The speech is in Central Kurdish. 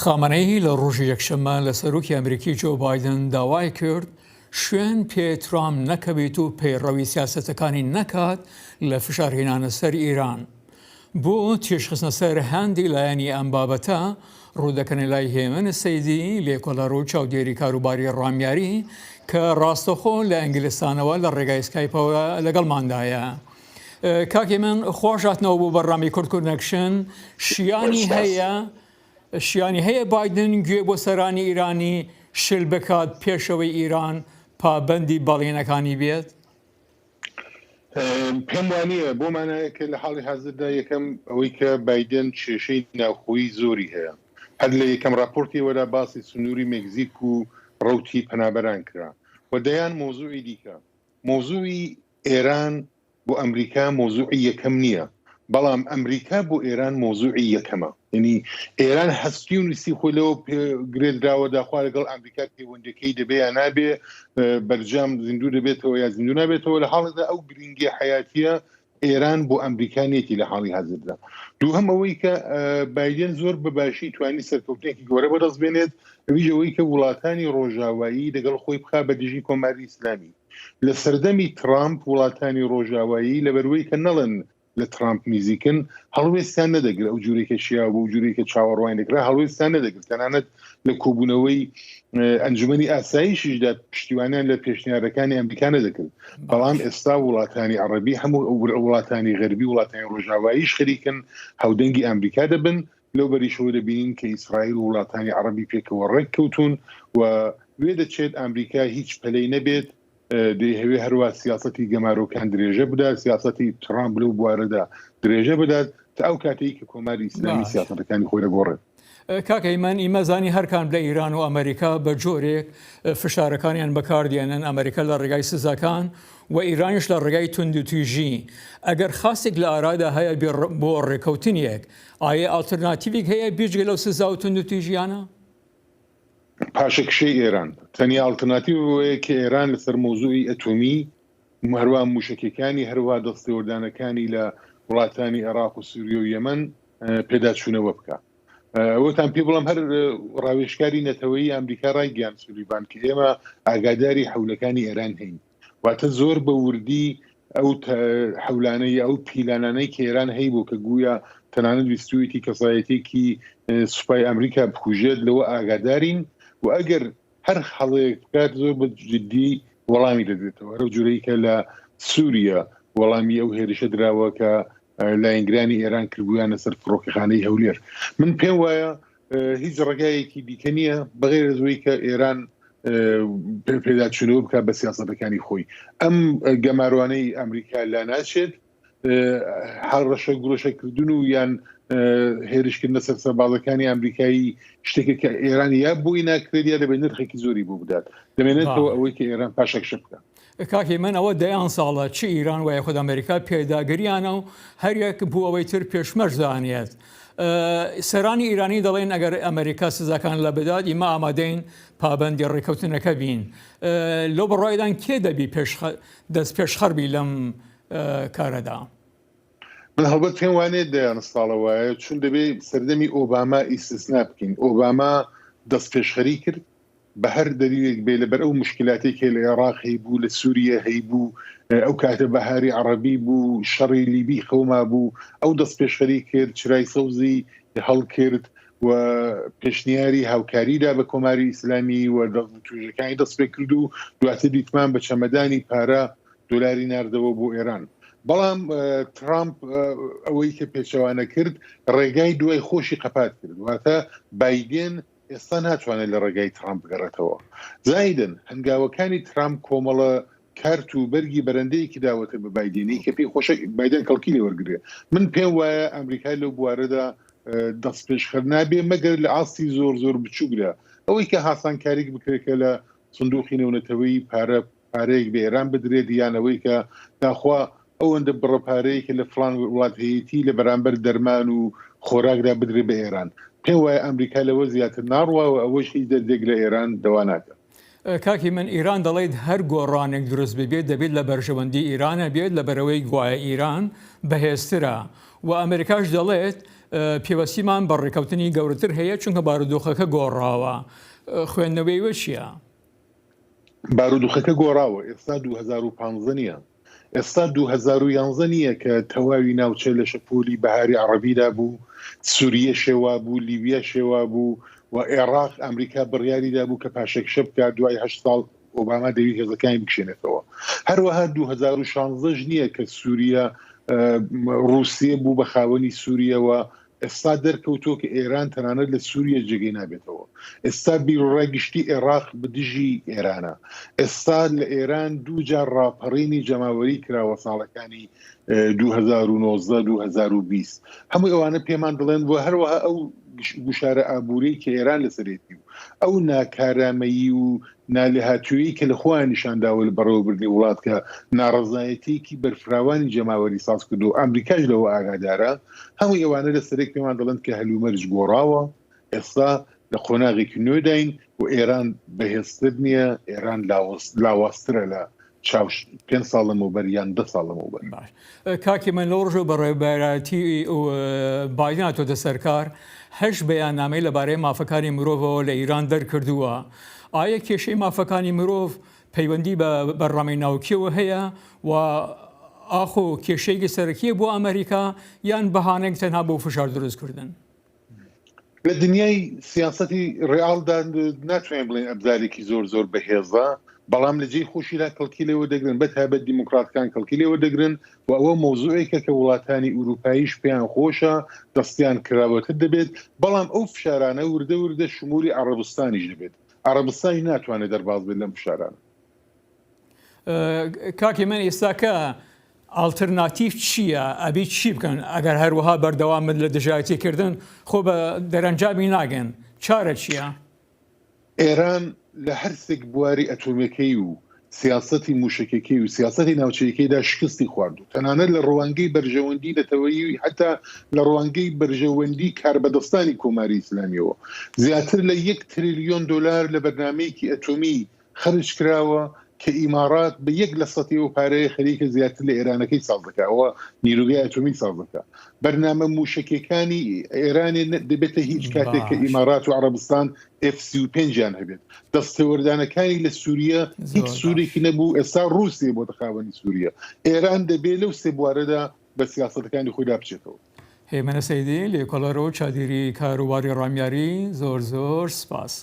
خامنەی لە ڕۆژی یەکشەممە لە سەرۆکی ئەمریکی جۆ بایدن داوای کرد شوێن پێ ترامپ نەکەبێت و پەیڕەوی سیاسەتەکانی نەکات لە فشارهێنانە سەر ئیران. بۆ تێشخستنە سەر هەندی لایەنی ئەم بابەتە ڕوودەکەنە لای هێمن سەیدی لێکۆڵەر و چاودێری کاروباری ڕامیاری کە ڕاستەخۆ لە ئەنگلستانەوە لە ڕێگای سکایپەوە لەگەڵماندایە. کاکی من خۆشاتنەوە بۆ بەڕامی کورد کۆنەکشن شیانی هەیە بایدن گوێ بۆ سەرانی ئیرانی شل بکات پێشەوەی ئیران پابەندی بەڵێنەکانی بێت؟ پێم وانە بۆمانایەکە لە حاڵی حەزردا یەکەم ئەوەی کە بایدن کێشەی ناوخۆیی زۆری هەیە. هەر لە یەکەم راپۆرتی وەدا باسی سنووری مێکزیک و ڕەوتی پەنابەران کرا و دەیان مۆزوعی دیکە. مۆزوعی ئێران بۆ ئەمریکا مۆزوعی یەکەم نییە، بەڵام ئەمریکا بۆ ئێران مۆزوعی یەکەمە. یعنی ئێران هەستی و نووسی خۆی لەوە گرێدراوە داخوا لەگەڵ ئەمریکا پەیوەندەکەی دەبێ یا نابێ، بەرجام زیندوو دەبێتەوە یا زیندوو نابێتەوە. لە حاڵدا ئەو گرنگی حیاتیە ئێران بۆ ئەمریکانێتی لە حاڵی حەزردا. دووهەم ئەوەی کە بایدن زۆر بەباشی توانی سەرکەوتنێکی گەورە بەدەست بێنێت، ئەوەی کە وڵاتانی ڕۆژاوایی لەگەڵ خۆی بخا بە دژی کۆماری ئیسلامی. لە سەردەمی ترامپ وڵاتانی ڕۆژاوایی لەبەروەی کە نەڵن لە ترامپ میزیکن هەڵوێستان نەدەگرێت، ئەو جوورێکە شیا بۆ جوورێکە چاوەڕوان دەکرا هەڵوێستان نەدەگرێت. تەنانەت لە کۆبوونەوەی ئەنجومەنی ئاسایشیشدا پشتیوانیان لە پێشنیارەکانی ئەمریکا نەدەکرد. بەڵام ئێستا وڵاتانی عەرەبی هەموو وڵاتانی غەربی وڵاتانی ڕۆژاواییش خەریکن هەودەنگی ئەمریکا دەبن. لەو بەریشەوە دەبینین کە ئیسرائیل و وڵاتانی عەرەبی پێکەوە ڕێک کەوتون و وێ دەچێت ئەمریکا هیچ پەلەی نەبێت دەیهەوێ هەروە سیاسەتی گەمارۆکان درێژە بدات، سیاسەتی ترامپ لەو بوارەدا درێژە بدات تا ئەو کاتەی کە کۆماری ئیسلامی سیاسەتەکانی خۆی دەگۆڕێت. کاکەیمەن ئیمەزانی هەرکان لە ئیران و ئەمریکا بە جۆرێک فشارەکانیان بەکاردێنن، ئەمریکا لە ڕێگای سزاکان و ئیرانیش لە ڕێگای توندوتیژی. ئەگەر خاستێک لە ئارادا هەیە بۆ ڕێکەوتنیەک، ئایا ئالتەرناتیڤێک هەیە بێجگە لەو سزا و توندوتیژیانە؟ پاشەکشەی ئێران تەنیا ئالتەرناتیڤەیە کە ئێران لەسەر مۆزوعی ئەتۆمی هەروە موشکەکانی هەروە دەستێوەردانەکانی لە وڵاتانی عێراق و سووریا و یەمەن پێداچوونەوە بکات. ئەوەتان پێ بڵم هەر ڕاوێژکاری نەتەوەیی ئەمریکا ڕایگەیاند سولیبان کە ئێمە ئاگاداری حەولەکانی ئێران هەین، واتە زۆر بە وردی ئەو حەولانەی ئەو پیلانانەی کە ئێران هەی بۆ کە گویا تەنانەت ویستویەتی کەسایەتێکی سوپای ئەمریکا بخوژێت لەوە ئاگادارین و ئەگەر هەر هەڵەیەک بکات زۆر بە جدی وەڵامی دەدرێتەوە. هەرو جورەی کە لە سووریا وەڵامی ئەو هێرشە دراوە کە لایەنگرانی ئێران کردبوویانە سەر فڕۆکەخانەی هەولێر. من پێم وایە هیچ ڕێگایەکی دیکە نییە بەغێر لەوەی کە ئێران پێداچوونەوە بکات بە سیاسەتەکانی خۆی. ئەم گەماروانەی ئەمریکا لا ناچێت، هەڕەشە گرۆشەکردن و یان هێرشکردنە سەر سەربازەکانی ئەمریکایی شتێکە کە ئێران یا بۆی ناکرێت یا دەبێت نرخێکی زۆری بۆ بدات، دەمێنێتەوە ئەوەی کە ئێران پاشەکشە بکات. کاکی من ئەوە دەیان ساڵە چی ئیران وایە خۆد ئەمریکا پێداگریانە و هەریەک بوو ئەوەی تر پێشمەرج دانێت. سەرانی ئیرانی دەڵێن ئەگەر ئەمریکا سزاکان لە بدات ئیمە ئامادەین پابەندی ڕێکەوتنەکە بین. لەو بەڕایدان کێ دەبی دەست پێشخەربی لەم کارەدا؟ من هەڵبەت پێم وانێت دەیان ساڵەوەیە چون دەبێت سەردەمی ئۆباما ئیسtisنا بکەین. ئۆباما دەست پێشخەری کرد بە هەر دەریوێک بێ لەبەر ئەو مشکلاتێکی لە عێراق هەیبوو، لە سووریا هەیبوو، ئەو کاتە بەهاری عەرەبی بوو، شەڕی لیبی خەوما بوو، ئەو دەست پێشخەری کرد، چرای سەوزی هەڵ کرد و پێشنیاری هاوکاریدا بە کۆماری ئیسلامی و توێژەکانی دەست پێ کرد و دواتر دیتمان بە چەمەدانی پارە دۆلاری ناردەوە بۆ ئێران. بەڵام ترامپ ئەوەی کە پێچەوانە کرد ڕێگای دوای خۆشی قەپات کرد، واتە بایدن ئێستا ناتوانێت لە ڕێگای ترامپ بگەڕێتەوە. زایدن هەنگاوەکانی ترامپ کۆمەڵە کارت و بەرگی بەرەندەیەکی داوەتە بە بایدنی کە پێی خۆشە بایدن کەڵکی لێ وەرگێ. من پێم وایە ئەمریکا لەو بوارەدا دەست پێشخەر نابێ مەگەر لە ئاستی زۆر زۆر بچووکدا ئەوەی کە هاسانکاریک بکرێتکە لە سندوقی نێونەتەوەی پارەیەک بە ئێران بدرێت یانەوەی کە داخوا ئەوەندە بڕەپارەیەکە لە فلان وڵات هەیەتی لە بەرامبەر دەرمان و خۆراکدا بدرێت بە ئێران. پێم وایە ئەمریکا لەوە زیاتر ناڕوا و ئەوەش هیچ دەردێک لە ئێران دەوا ناکات. کاکی من ئیران دەڵێت هەر گۆڕانێک دروست ببێت دەبێت لە بەرژەوەندی ئیرانە بێت لە بەرەوەی گوایە ئیران بەهێزترە و ئەمریکاش دەڵێت پێوەستیمان بە ڕێکەوتنی گەورەتر هەیە چونکە بارودۆخەکە گۆڕاوە. خوێندنەوەی وە چییە؟ بارودۆخەکە گۆڕاوە، ئێستا 2015 نیە، ئێستا 2011 نیە کە تەواوی ناوچە لە شەپۆلی بەهاری عەرەبیدا بوو، سووریە شێوا بوو، لیبیا شێوا بوو و عێراق ئەمریکا بڕیاریدا بوو کە پاشەکشە بکات دوای 8 ساڵ ئۆباما دەوی هێزەکانی بکشێنێتەوە. هەروەها 2016 نییە کە سووریا رووسیە بوو بە خاوەنی سووریەوە، ئێستا دەرکەوتۆ کە ئێران تەنانەت لە سووریا جێگەی نابێتەوە. ئێستا بیرڕای گشتی عێراق بدژی ئێرانە. ئێستا لە ئێران دوو جار ڕاپەڕینی جەماوەری کراوە ساڵەکانی 2019-2020. هەموو ئەوانە پێمان دەڵێن بۆ هەروەها ئەو گوشارە ئابووری کە ئێران لەسەرێتی و ئەو ناکارامەیی و نالێهاتوویی کە لە خۆیان نیشانداوە لە بەڕێوەبردنی وڵات کە ناڕەزایەتێکی بەرفراوانی جەماوەری ساز کردو ئەمریکاش لەوە ئاگادارە. هەموو ئێوانە لەسەرێک پێمان دەڵێن کە هەلومەرج گۆڕاوە، ئێستا لە خۆناغێکی نوێداین و ئێران بەهێزتر نییە، ئێران لاوااسترە لە 5 ساڵ لەمەوبەر یان 10 ساڵ لەمەوبەر. کاکی من لەو ڕۆژە بەڕێوەبەرەتی بایدن هاتۆتە سەرکار 8 بەیاننامەی لەبارەی مافەکانی مرۆڤەوە لە ئیران دەرکردووە. ئایا کێشەی مافەکانی مرۆڤ پەیوەندی بە بەرنامەی ناوکیەوە هەیە و ئاخۆ کێشەیەکی سەرەکیە بۆ ئەمریکا یان بەهانەیەک تەنها بۆ فشار دروستکردن؟ لە دنیای سیاسەتی ڕێالدا ناتوانین بڵێن ئەبزارێکی زۆر بەهێزە، بەڵام لە جێی خۆشیدا کەڵکی لێوە دەگرن، بەتایبەت دیموکراتەکان کەڵکی لێوە دەگرن و ئەوە مۆزوعێکە کە وڵاتانی ئوروپاییش پێیان خۆشە دەستیان کراوەتر دەبێت، بەڵام ئەو فشارانە وردە شمولی عەرەبستانیش دەبێت. عەرەبستانی ناتوانێت دەرباز بێت لەم فشارانە. کاکی من ئێستاکە ئالتەرناتیڤ چییە؟ ئەبی چی بکەن ئەگەر هەروەها بەردەوامت لە دژایەتیکردن خۆ بە دەرەنجامی ناگەن؟ چارە چییە؟ ئێران لە هەرسێک بواری ئەتۆمیەکەی و سیاسەتی موشکەکەی و سیاسەتی ناوچەیەکەیدا شکستی خواردو، تەنانەت لە ڕەوانگەی بەرژەوەندی دەتەوەیی حتا لە ڕەوانگەی بەرژەوەندی کاربەدەستانی کۆماری ئیسلامیەوە زیاتر لە 1 تریلیۆن دلار لە بەرنامەیەکی ئەتۆمی خەرج کراوە کە ئیمارات بە 1% و پارەیە خەریکە زیاتر لە ئێرانەکەی ساز دەکەوە، نیرۆگای ئەتۆمی ساز دەکە. بەرنامە موشکەکانی ئێرانی دەبێتە هیچ کاتێک کە ئیمارات و عەرەبستان F-35 هەبێت. دەستێوەردانەکانی لە سووریا هیچ سوورێکی نەبوو، ئێستا رووسیا بۆ خاوەنی سووریا. ئێران دەبێت لەو سێ بوارەدا بە سیاسەتەکانی خۆیدا بچێتەوە. هێمنە سەیدی لێکۆڵەرەوە چادری کاروباری ڕامیاری زۆر سپاس.